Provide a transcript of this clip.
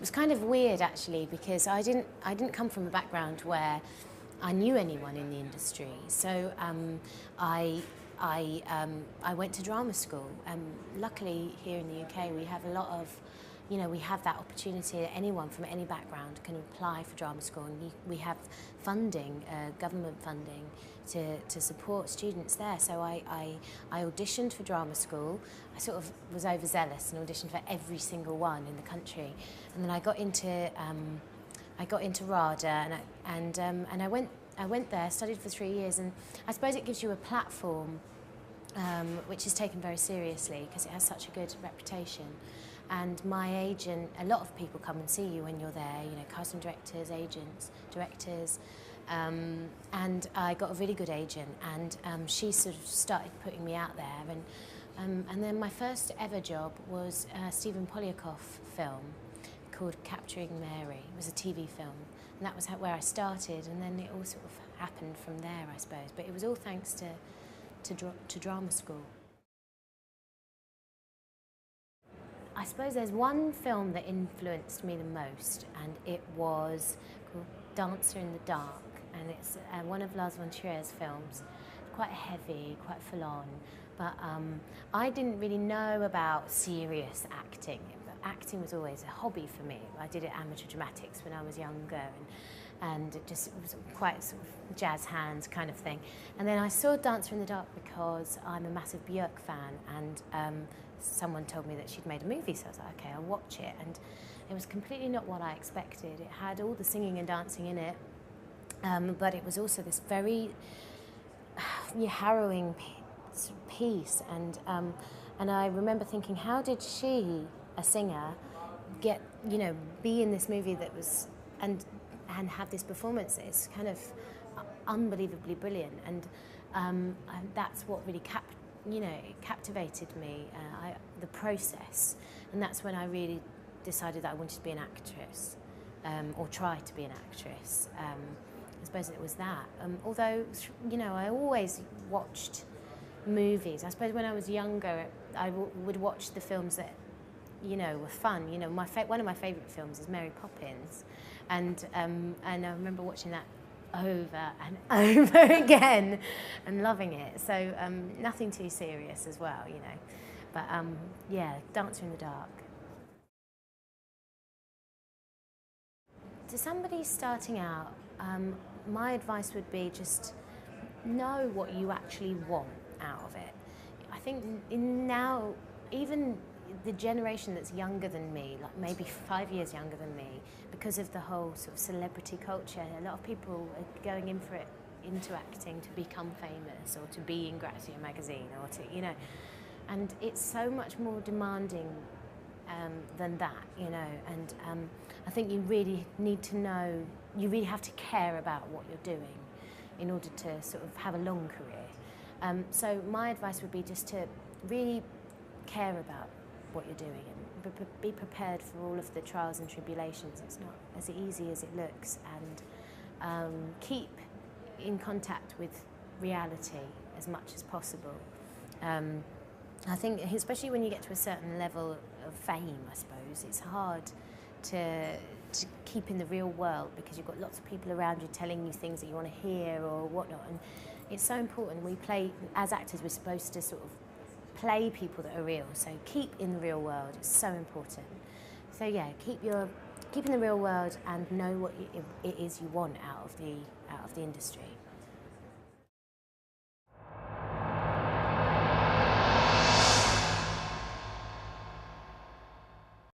was kind of weird actually, because I didn't come from a background where I knew anyone in the industry. So I went to drama school. Luckily here in the UK we have a lot of, we have that opportunity that anyone from any background can apply for drama school, and we have funding, government funding, to support students there. So I auditioned for drama school. I sort of was overzealous and auditioned for every single one in the country, and then I got into RADA, and I went there, studied for 3 years, and I suppose it gives you a platform which is taken very seriously because it has such a good reputation. And my agent, a lot of people come and see you when you're there, casting directors, agents, directors, and I got a really good agent, and she sort of started putting me out there, and then my first ever job was a Stephen Polyakov film called Capturing Mary. It was a TV film, and that was where I started, and then it all sort of happened from there, I suppose. But it was all thanks to drama school. I suppose there's one film that influenced me the most, and it was called Dancer in the Dark, and it's one of Lars von Trier's films. Quite heavy, quite full on, but I didn't really know about serious acting. Acting was always a hobby for me. I did it amateur dramatics when I was younger, and it was quite sort of jazz hands kind of thing. And then I saw Dancer in the Dark because I'm a massive Björk fan, and someone told me that she'd made a movie, so I was like, okay, I'll watch it. And it was completely not what I expected. It had all the singing and dancing in it, but it was also this very harrowing piece. And I remember thinking, how did she, a singer, get, be in this movie that was, and have this performance that is kind of unbelievably brilliant. And that's what really captivated me, the process. And that's when I really decided that I wanted to be an actress, or try to be an actress. I suppose it was that. Although, I always watched movies. I suppose when I was younger, I would watch the films that, were fun. One of my favourite films is Mary Poppins, and I remember watching that over and over again and loving it. So nothing too serious as well, But yeah, Dancer in the Dark. To somebody starting out, my advice would be just know what you actually want out of it. I think now, even the generation that's younger than me, like maybe 5 years younger than me, because of the whole sort of celebrity culture, a lot of people are going in for it, into acting to become famous, or to be in Grazia magazine, or to, and it's so much more demanding than that, and I think you really need to know, you really have to care about what you're doing in order to sort of have a long career. So my advice would be just to really care about what you're doing, and be prepared for all of the trials and tribulations. It's not as easy as it looks, and keep in contact with reality as much as possible. I think, especially when you get to a certain level of fame, I suppose, it's hard to keep in the real world, because you've got lots of people around you telling you things that you want to hear or whatnot, and it's so important. We play, as actors, we're supposed to sort of play people that are real, so keep in the real world. It's so important. So yeah, keep in the real world and know what it is you want out of the industry.